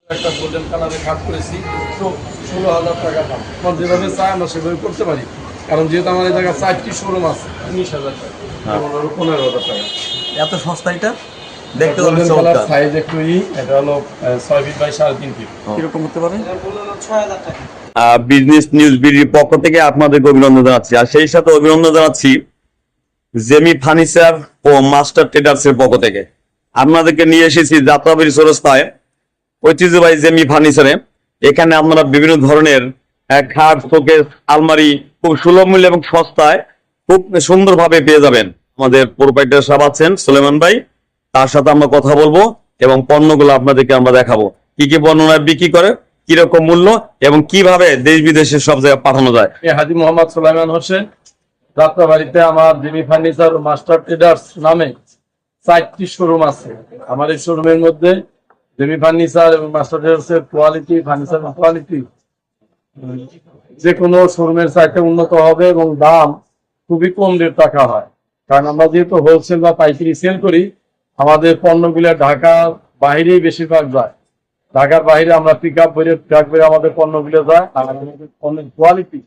একটা গোল্ডেন কালারের কাজ করেছি, তো 16,000 টাকা দাম। আমার যেভাবে চাই আমরা সেভাবে করতে পারি, কারণ যেহেতু আমার এই জায়গায় 4টি শোরুম আছে। 19,000 টাকা, 15,000 টাকা। এত সস্তা এটা দেখতে গোল্ডেন কালার সাইজ একটু এটা হলো 6 ফিট বাই 3.5 ফিট। কিরকম হতে পারে? 6,000 টাকা। বিজনেস নিউজ বিডির পক্ষ থেকে আপনাদেরকে অভিনন্দন জানাচ্ছি, আর সেই সাথে অভিনন্দন জানাচ্ছি জেমি ফার্নিচার ও মাস্টার ট্রেডার্স এর পক্ষ থেকে। আপনাদেরকে নিয়ে এসেছি যাত্রাবাড়ি চৌরাস্তায় ঐতিহ্যবাহী জেমি ফার্নিচারে। এখানে আপনারা বিভিন্ন ধরনের খাট, শোকেস, আলমারি খুব সুলভ মূল্যে এবং সস্তায় খুব সুন্দরভাবে পেয়ে যাবেন। আমাদের প্রোপাইটার সাহেব আছেন সুলেমান ভাই, তার সাথে আমরা কথা বলবো এবং পণ্যগুলো আপনাদেরকে আমরা দেখাবো কি কি পণ্য বিক্রি করে, কিরকম মূল্য এবং কিভাবে দেশ বিদেশে সব জায়গায় পাঠানো যায়। হাজী মোহাম্মদ সুলাইমান হোসেন, যাত্রাবাড়িতে আমার জেমি ফার্নিচার ও মাস্টার ট্রেডার্স নামে 4টি শোরুম আছে। আমার এই শোরুমের মধ্যে জেমি ফার্নিচার এবং মাস্টার ট্রেডার্স এর কোয়ালিটি, ফার্নিচার কোয়ালিটি যে কোনো শোরুমের চাইতে উন্নত হবে এবং দাম খুবই কম টাকা হয়। কারণ আমরা যেহেতু হোলসেল বা পাইকারি সেল করি, আমাদের পণ্যগুলো ঢাকার বাইরেই বেশিরভাগ যায়। ঢাকার বাইরে আমরা পিক আপ করে ট্রাক করে আমাদের পণ্যগুলো যায়। আর আমাদের পণ্যের কোয়ালিটি,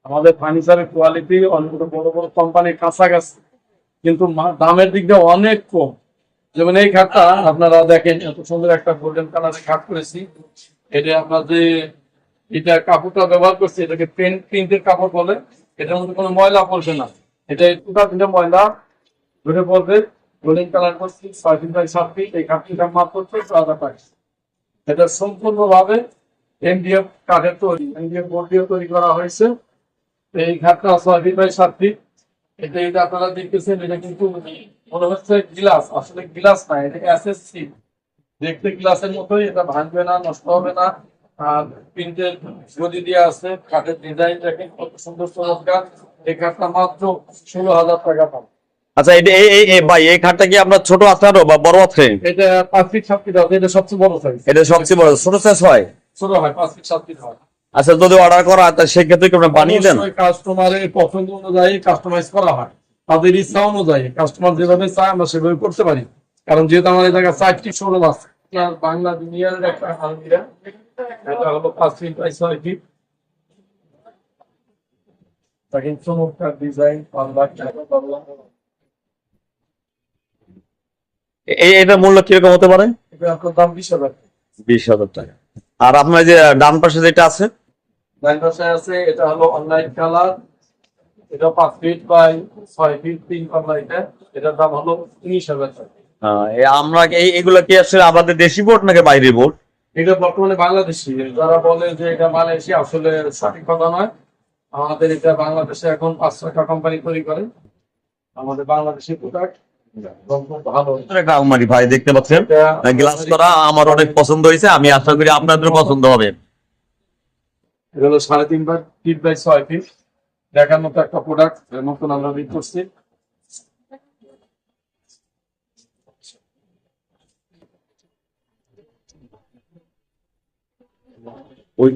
আমাদের ফার্নিচারের কোয়ালিটি অনেক বড় বড় কোম্পানির কাছাকাছি, কিন্তু দামের দিক দিয়ে অনেক কম। যেমন এই খাটটা আপনারা দেখেন, এত সুন্দর একটা গোল্ডেন কালারের খাট করেছি। এটা আপনাদের এটা কাপড়টা ব্যবহার করছি, এটাকে প্রিন্টের কাপড় বলে। এটার মধ্যে কোনো ময়লা পড়বে না, এটা দুটা ময়লা ধরে পড়বে। গোল্ডেন কালার করছি 6 ফিট বাই 7 ফিট। এই খাটটির মাত্র 14,000 টাকা। এটা সম্পূর্ণভাবে এমডিএফ কাঠের তৈরি, এমডিএফ বোর্ড দিয়ে তৈরি করা হয়েছে। এই খাটটা 6 ফিট বাই 7 ফিট। এটা আপনারা দেখতেছেন, এটা কিন্তু মনে হচ্ছে গ্লাস, আসলে গ্লাস না, এটা এসএসসি। দেখতে গ্লাসের মতোই, এটা ভাঙবে না, নষ্ট হবে না। আর প্রিন্টের গদি দিয়ে আছে, কাঠের ডিজাইন দেখেন কত সুন্দর চমৎকার। এই খাটটা মাত্র 16,000 টাকা পাবে। আচ্ছা, ভাই এই খাটটা কি আপনার ছোট আঠারো বা বড় আছে? এটা 5 ফিট 7 ফিট আছে, এটা সবচেয়ে বড় সাইজ। এটা সবচেয়ে বড়, ছোট সাইজ হয়? ছোট হয়, 5 ফিট 7 ফিট হয়। আচ্ছা, যদি অর্ডার করা হয় তাহলে সেক্ষেত্রে কি আপনি বানিয়ে দেন? কাস্টমারের পছন্দ অনুযায়ী কাস্টমাইজ করা হয়, তাদের ইচ্ছা অনুযায়ী কাস্টমার যেভাবে চায় আমরা সেভাবে করতে পারি। কারণ যেহেতু আমার এই জায়গায় 4টি শোরুম আছে। বাংলা দুনিয়ার একটা আলমিরা, এটা হলো 5 ফিট বাই 6 ফিট। দেখেন চমৎকার ডিজাইন, এটার মূল্য কিরকম হতে পারে? এটা আপনার দাম 20,000 টাকা। 20,000 টাকা। আর আপনার যে ডান পাশে যেটা আছে, ডান পাশে আছে, এটা হলো অনলাইন কালার। এটা 5 ফিট বাই 6 ফিট 3 পাল্লা। এটার দাম হলো 19,000 টাকা। আমরা এগুলো কি আসলে আমাদের দেশি বোর্ড নাকি বাইরের বোর্ড? এটা বর্তমানে বাংলাদেশি। যারা বলে যে এটা মালয়েশিয়া, আসলে সঠিক কথা নয়। আমাদের এটা বাংলাদেশে এখন 5-6টা কোম্পানি তৈরি করে। আমাদের বাংলাদেশি প্রোডাক্ট ভালো। আলমারি ভাই দেখতে পাচ্ছেন, গ্লাস করা, আমার অনেক পছন্দ হয়েছে। আমি আশা করি আপনাদের পছন্দ হবে। এটা হলো 3.5 ফিট বাই 6 ফিট। দেখার মতো একটা প্রোডাক্ট, নতুন আমরা রিড করছি।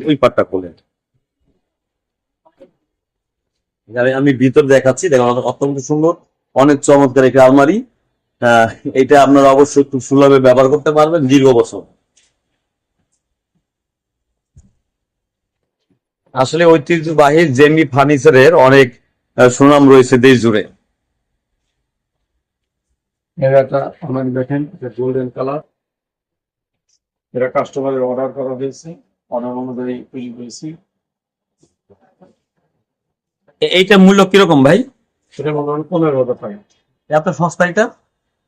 ওই পাটটা খোলেন, আমি ভিতর দেখাচ্ছি। দেখুন অত্যন্ত সুন্দর, অনেক চমৎকার একটা আলমারি। এটা আপনারা অবশ্যই খুব সুলভে ব্যবহার করতে পারবেন দীর্ঘ বছর। আসলে ঐতিহ্যবাহী জেমি ফার্নিচারের অনেক সুনাম রয়েছে দেশ জুড়ে। এটা আলমারি দেখেন, এটা গোল্ডেন কালার। এটা কাস্টমারের অর্ডার করা হয়েছে, অর্ডার অনুযায়ী তৈরি করেছি। এইটার মূল্য কিরকম ভাই? সেটা মনে হয় 15,000 টাকা। এত সস্তা এটা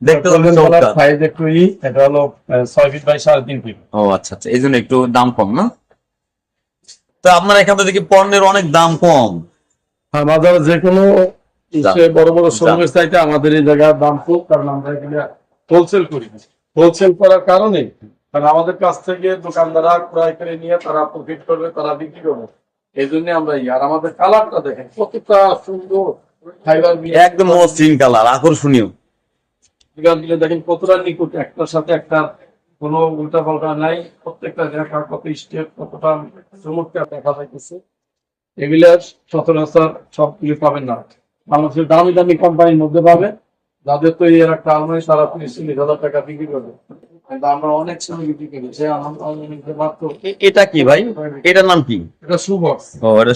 দেখতে? সাইজ একটু এটা হলো 6 ফিট বাই 3.5 ফিট। ও আচ্ছা আচ্ছা, এই জন্য একটু দাম কম না? তো আপনার এখান থেকে দেখি পণ্যের অনেক দাম কম। হ্যাঁ, বাজারে যে কোনো বড় বড় শোরুমের চাইতে আমাদের এই জায়গার দাম কম, কারণ আমরা এখানে হোলসেল করি। হোলসেল করার কারণে, কারণ আমাদের কাছ থেকে দোকানদাররা ক্রয় করে নিয়ে তারা প্রফিট করবে, তারা বিক্রি করবে। এই জন্য আমরা আর আমাদের কালারটা দেখেন কতটা সুন্দর, ফাইবার একদম মসৃণ কালার, আকর্ষণীয়। দেখেন কতটা নিকুট, একটার সাথে একটা কোনো উল্টা পাল্টা নাই। প্রত্যেকটা দেখা কত স্টেপ, কতটা চমৎকার দেখা যাইতেছে। এগুলার সচরাচর সবগুলি পাবেন না, বাংলাদেশের দামি দামি কোম্পানির মধ্যে পাবে। যাদের তো এর একটা আলমারি সারা 30-40 হাজার টাকা বিক্রি করবে। কিন্তু আমরা অনেক সময় বিক্রি করি যে আমাদের মাত্র এটা কি ভাই, এটার নাম কি? এটা শু বক্স। ও, এটা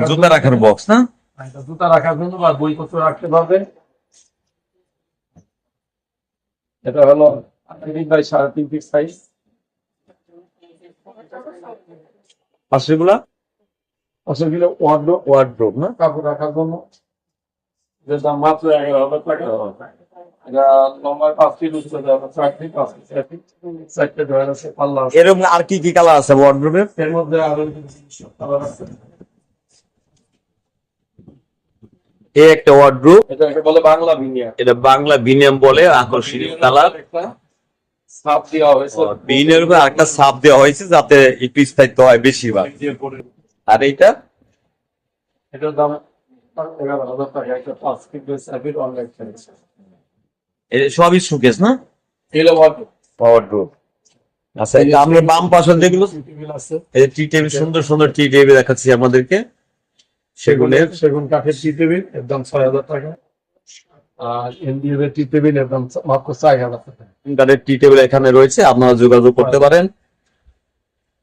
জুতা রাখার বক্স না? এটা জুতা রাখার জন্য বা বইপত্র রাখতে পারবে। এটা হলো 3 বাই 3.5 ফিট সাইজ। পাশেগুলা আসলে ওয়ার্ডরোব ওয়ার্ডরোব না? কাপড় রাখার জন্য, যেটা দাম মাত্র 11,000 টাকা। এটা লম্বা 5 ফিট, উচ্চতা 4 ফিট, 5 ফিট, 4 ফিট, 4টে ড্রয়ার আছে, পাল্লা আছে। এরকম আর কি কি কালার আছে ওয়ার্ডরোবে? এর মধ্যে আরো কালার আছে। এই একটা ওয়ার্ডরোব, এটাকে বলে বাংলা ভিনিয়ার। এটা বাংলা বিনিয়ম বলে, আকর্ষণীয় কালার। একটা ছাপ দেওয়া হয়েছে, বিনিয়মের উপর একটা ছাপ দেওয়া হয়েছে যাতে একটু স্থায়িত্ব হয় বেশিরভাগ। দিয়ে করে। আর এইটা এটার দাম 11,000 টাকা। একটা 5 feet by 4 feet online size. সবই শোকেস না? এলো ওয়ার্ডরোব। ওয়ার্ডরোব। আচ্ছা, এটা আমরা বাম পাশে যেগুলো, টেবিল আছে, এই টি টেবিল, সুন্দর সুন্দর টি টেবিল দেখাচ্ছি আমাদেরকে সেগুন কাঠের টি টেবিল, এর দাম 6,000 টাকা। আর এনডিএফ এর টি টেবিল, এর দাম মাত্র 4,000 টাকা। কাঠের টি টেবিল এখানে রয়েছে, আপনারা যোগাযোগ করতে পারেন।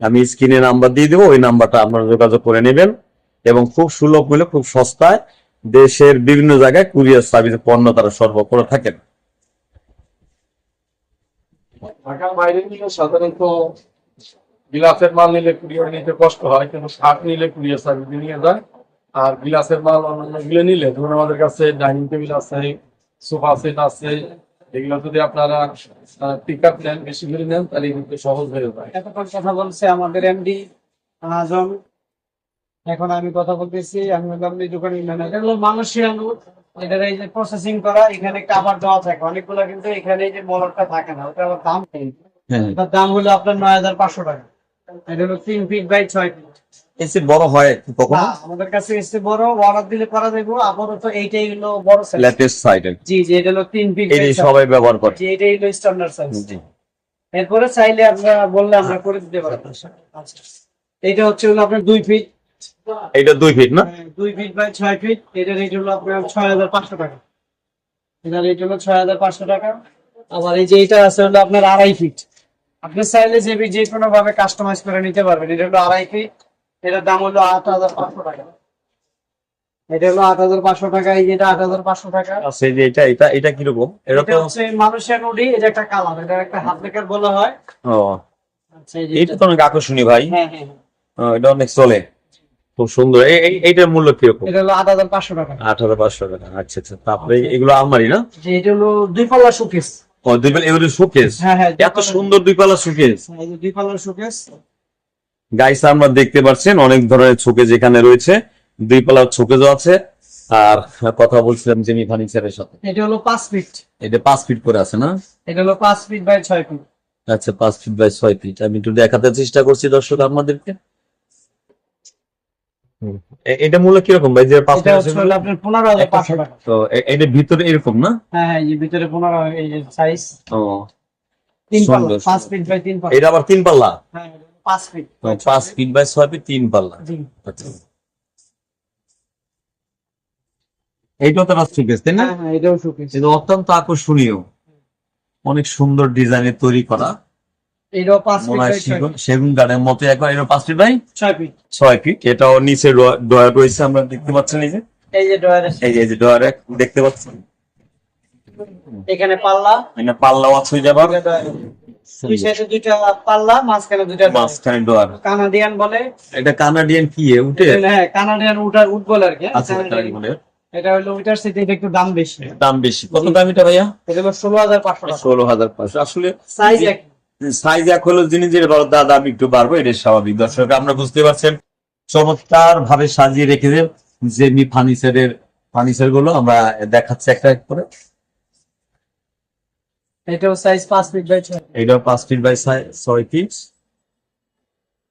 আমি স্ক্রিনে নাম্বার দিয়ে দেবো, ওই নাম্বারটা আপনারা যোগাযোগ করে নেবেন এবং খুব সুলভ মূল্যে, খুব সস্তায় দেশের বিভিন্ন জায়গায় কুরিয়ার সার্ভিসে পণ্য তারা সরবরাহ করে থাকেন। ঢাকার বাইরে নিলে সাধারণত গিলাসের মাল নিলে কুরিয়ার নিতে কষ্ট হয়, কিন্তু শার্ট নিলে কুরিয়ার সার্ভিস নিয়ে যায়। আর গিলাসের মাল অন্যান্য গুলো নিলে, ধরুন আমাদের কাছে ডাইনিং টেবিল আছে, সোফা সেট আছে, এগুলো যদি আপনারা পিক আপ নেন, বেশি করে নেন, তাহলে কিন্তু সহজ হয়ে যায়। এতক্ষণ কথা বলছে আমাদের এমডি আজম, এখন আমি কথা বলতেছি, আমি হলাম এই দোকানের ম্যানেজার। হলো মালয়েশিয়ান আঙ্গুর, এটার এই যে প্রসেসিং করা, এখানে কাভার দেওয়া থাকে অনেকগুলো, কিন্তু এখানে এই যে মলরটা থাকে না, ওটা আবার দাম কম। এটার দাম হলো আপনার 9,500 টাকা। এটা হলো 3 ফিট বাই 6 ফিট। এসে বড় হয় কখনো? আমাদের কাছে এসে বড় অর্ডার দিলে করা যাবে। আপাতত এইটাই হলো বড় সাইজ। লেটেস্ট সাইড, জি জি, এটা হলো 3 ফিট এই সবাই ব্যবহার করে। জি, এটাই হলো স্ট্যান্ডার্ড সাইজ। জি, এরপরে চাইলে আপনারা বললে আমরা করে দিতে পারি। আচ্ছা, এইটা হচ্ছে হলো আপনার 2 ফিট। এটা 2 ফিট না? 2 ফিট বাই 6 ফিট। এটার রেট হলো আপনার 6,500 টাকা। এটার রেট হলো 6,500 টাকা। আবার এই যে এটা আছে হলো আপনার 2.5 ফিট। আপনি চাইলে যে কোনো ভাবে কাস্টমাইজ করে নিতে পারবেন। এটা হলো 2.5 ফিট। এটার দাম হলো 8,500 টাকা। এটা হলো 8,500 টাকা। এই যেটা 8,500 টাকা। আচ্ছা, এই যে এটা কিরকম? এটা এটা তো হচ্ছে মালয়েশিয়ান উডি। এটা একটা কালার, এটা একটা হাফ নেকার বলা হয়। ও, আচ্ছা, এই যে এটা তো অনেক আকর্ষণীয় ভাই। হ্যাঁ হ্যাঁ হ্যাঁ। এটা অনেক চলে, খুব সুন্দর। এইটার মূল্য কিরকম? এটা হলো 8,500 টাকা। 18,500 টাকা। আচ্ছা আচ্ছা। তারপরে এগুলো আলমারি না? যে এটা হলো 2 পাল্লা শোকেস। ও, এগুলো শোকেস। হ্যাঁ হ্যাঁ, এত সুন্দর 2 পাল্লা শোকেস। এই যে 2 পাল্লার শোকেস। গাইস, আমরা দেখতে পাচ্ছেন অনেক ধরনের শোকেস এখানে রয়েছে, 2 পাল্লার শোকেসও আছে। আর কথা বলছিলাম জেমি ফার্নিচারের সাথে, এটা হলো 5 ফিট। এটা 5 ফিট করে আছে না? এটা হলো 5 ফিট বাই 6 ফিট। আচ্ছা, 5 ফিট বাই 6 ফিট। আমি একটু দেখাতে চেষ্টা করছি দর্শক আপনাদেরকে। এটা মূল্য কিরকম ভাই? যে 5 এটা হচ্ছে হলো আপনার 15,500 টাকা। তো এটার ভিতরে এরকম না? হ্যাঁ হ্যাঁ, এই যে ভিতরে 15, এই যে সাইজ ও, 3 পাল্লা, সুন্দর। 5 ফিট বাই 3 পাল্লা। এটা আবার 3 পাল্লা? হ্যাঁ, 5 ফিট। 5 ফিট বাই 6 ফিট 3 পাল্লা। জি। আচ্ছা, এইটাও তো শোকেস তাই না? হ্যাঁ হ্যাঁ, এটাও শোকেস। এটা অত্যন্ত আকর্ষণীয়, অনেক সুন্দর ডিজাইনের তৈরি করা। এটাও 5 ফিট মনে হয় বাই 6 ফিট। সেগুন গার্ডের মতো একবার। এটা 5 ফিট বাই 6 ফিট। 6 ফিট। এটাও নিচে ডয়ার রয়েছে, আমরা দেখতে পাচ্ছেন। এই যে এই যে ডয়ার আছে। এই যে ডয়ার দেখতে পাচ্ছেন, এখানে পাল্লা, এখানে পাল্লাও আছে যাবার, দুইটা ডয়ার। দুই সাইডে দুইটা পাল্লা, মাঝখানে দুইটা ডয়ার। মাঝখানে ডয়ার। কানাডিয়ান বলে। এটা কানাডিয়ান কি উঠে? হ্যাঁ, কানাডিয়ান উড বলে আর কি। আচ্ছা, কানাডিয়ান। এটা হলো ওইটার সাথে এটা একটু দাম বেশি। দাম বেশি। কত দাম এটা ভাইয়া? এটা হলো 16,500 টাকা। 16,500। আসলে সাইজ এক। সাইজ এক হলো জিনিস, যেটা বড় দাম একটু বাড়বো, এটা স্বাভাবিক। দর্শক, আমরা বুঝতে পারছেন চমৎকার ভাবে সাজিয়ে রেখেছেন জেমি ফার্নিচার গুলো। আমরা দেখাচ্ছি একটা এক করে। এটাও সাইজ 5 ফিট বাই 6। এটা 5 ফিট বাই 6 ফিট।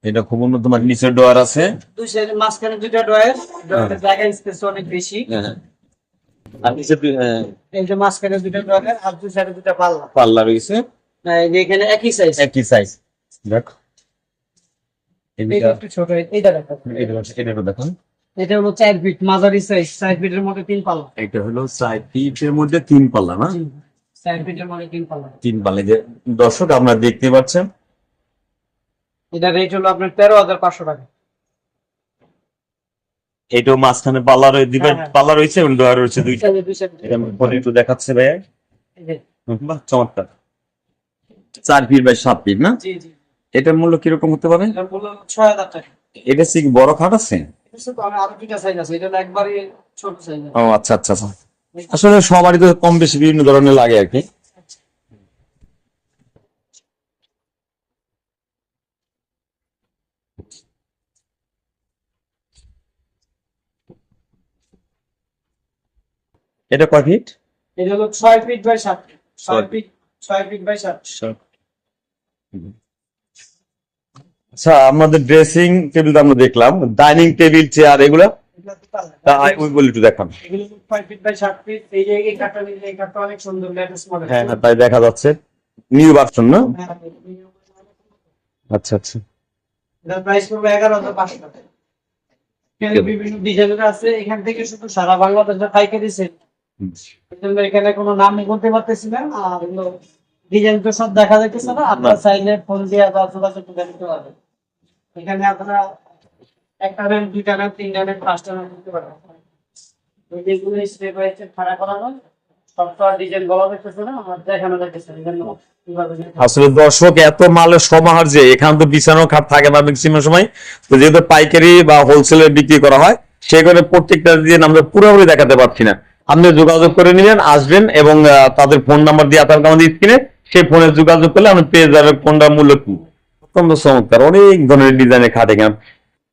এটা খুব উন্নত মানের, নিচের ডোয়ার আছে। দুই সাইডে মাঝখানে দুইটা ডয়ার। ডয়ারের জায়গা স্পেস অনেক বেশি। আর নিচে এই যে মাঝখানে দুইটা ডয়ার আর দুই সাইডে দুইটা পাল্লা। পাল্লা রয়েছে, এই যে এখানে একই সাইজ। একই সাইজ। দেখ, এটা একটু ছোট, এইটা দেখো। এটা দেখুন, এটা হলো 4 ফিট মাঝারি সাইজ। 4 ফিটের মধ্যে 3 পাল্লা। এটা হলো 4 ফিটের মধ্যে 3 পাল্লা না? 4 ফিটের মধ্যে 3 পাল্লা। 3 পাল্লা। যে দর্শক আপনারা দেখতে পাচ্ছেন, এটা রেট হলো আপনার 13,500 টাকা। এটাও মাঝখানে পাল্লা রয়েছে, হ্যাঁ। পাল্লা রয়েছে এবং ডয়ার রয়েছে দুইটা। দুই সাইডে। এটা আমি পরে একটু দেখাচ্ছে ভাইয়া। এই যে, বাহ, চমৎকার। 4 ফিট বাই 7 ফিট না? জি জি। এটার মূল্য কিরকম হতে পারে? এটা বললো 6,000 টাকা। এটা কি বড় খাট আছে? এটা শুধু আমি আরো দুইটা সাইজ আছে, এটা হলো একবারে ছোট সাইজ। ও আচ্ছা আচ্ছা আচ্ছা। আসলে সবারই তো কম বেশি বিভিন্ন ধরনের লাগে আর কি। এটা কয় ফিট? এটা হলো 6 feet by 7 feet. 6 feet by 7 feet. আচ্ছা, আমাদের ড্রেসিং টেবিল আমরা দেখলাম, ডাইনিং টেবিল, চেয়ার, এগুলা এগুলো তো পাল্লা। ওইগুলো একটু দেখান। এগুলো 5 ফিট বাই 7 ফিট। এই যে এই কাঠটা নিলে, এই কাঠটা অনেক সুন্দর, লেটেস্ট মডেল। হ্যাঁ হ্যাঁ, তাই দেখা যাচ্ছে। নিউ ভার্সন না? আচ্ছা আচ্ছা। এটার প্রাইস পড়বে 11,500 টাকা। এখানে বিভিন্ন ডিজাইনের আছে, এখান থেকে শুধু সারা বাংলাদেশে পাইকারি সেল। এজন্য এখানে কোনো নাম বলতে পারতেছি না, আর হলো ডিজাইন তো সব দেখা যাইতেছে না। আপনার চাইলে ফোন দিয়ে বা যোগাযোগ করে নিতে পারবেন। এখানে আপনারা একটা নেন, দুইটা নেন, তিনটা নেন, পাঁচটা নেন নিতে পারবেন। যেগুলো স্টেপ বাই স্টেপ ভাড়া করানো, সব তো আর ডিজাইন বলা যাইতেছে না, আমার দেখানো যাইতেছে না। এজন্য কিভাবে নিতে হবে। আসলে দর্শক, এত মালের সমাহার যে এখানে তো বিছানো খাট থাকে না ম্যাক্সিমাম সময়, তো যেহেতু পাইকারি বা হোলসেলে বিক্রি করা হয়, সেখানে প্রত্যেকটা দিয়ে আমরা পুরোপুরি দেখাতে পারছি না। আপনি যোগাযোগ করে নিলেন, আসবেন এবং তাদের ফোন নাম্বার দিয়ে আপনার আমাদের স্ক্রিনে, সেই ফোনে যোগাযোগ করলে আপনি পেয়ে যাবেন কোনটার মূল্য কি। অত্যন্ত চমৎকার, অনেক ধরনের ডিজাইনের খাট এখানে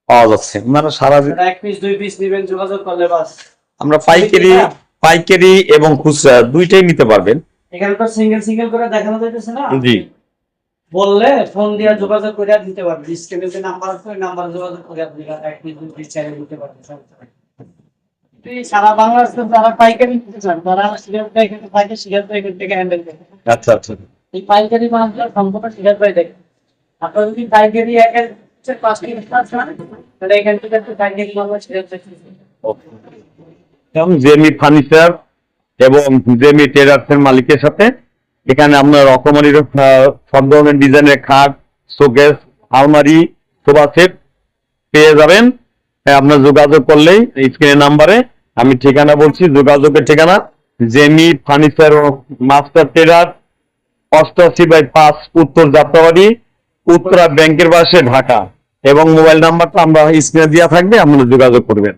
পাওয়া যাচ্ছে। আপনারা সারা এক পিস দুই পিস নেবেন, যোগাযোগ করলে বাস। আমরা পাইকারি এবং খুচরা দুইটাই নিতে পারবেন। এখানে তো সিঙ্গেল সিঙ্গেল করে দেখানো যাইতেছে না। জি। বললে ফোন দিয়ে যোগাযোগ করে দিতে পারবে। স্ক্রিনে যে নাম্বার আছে, ওই নাম্বারে যোগাযোগ করে আপনি এক পিস দুই পিস চাইলে দিতে পারবেন। সারা বাংলাদেশে যারা পাইকারি নিতে চান, তারা সিরিয়াল পাইকারি পাইকারি সিরিয়াল পাইকারি থেকে হ্যান্ডেল করে। আচ্ছা আচ্ছা। এই পাইকারি মালগুলো সম্পূর্ণ সিরিয়াল পাই দেখেন। আপনারা যদি পাইকারি একের 5 কিলো চান, তাহলে এখান থেকে একটু পাইকারি মাল সিরিয়াল এবং জেমি ফার্নিচার এবং জেমি টেরাসের মালিকের সাথে এখানে আপনার রকমারি সব ধরনের ডিজাইনের খাট, শোকেস, আলমারি, সোফা সেট পেয়ে যাবেন। আপনার যোগাযোগ করলেই স্ক্রিনের নাম্বারে, আমি ঠিকানা বলছি, যোগাযোগের ঠিকানা জেমি ফার্নিচার মাস্টার টেরাস, 88/5 উত্তর যাত্রাবাড়ি, উত্তরা ব্যাংকের পাশে, ঢাকা। এবং মোবাইল নাম্বারটা আমরা স্ক্রিনে দেওয়া থাকবে, আপনারা যোগাযোগ করবেন।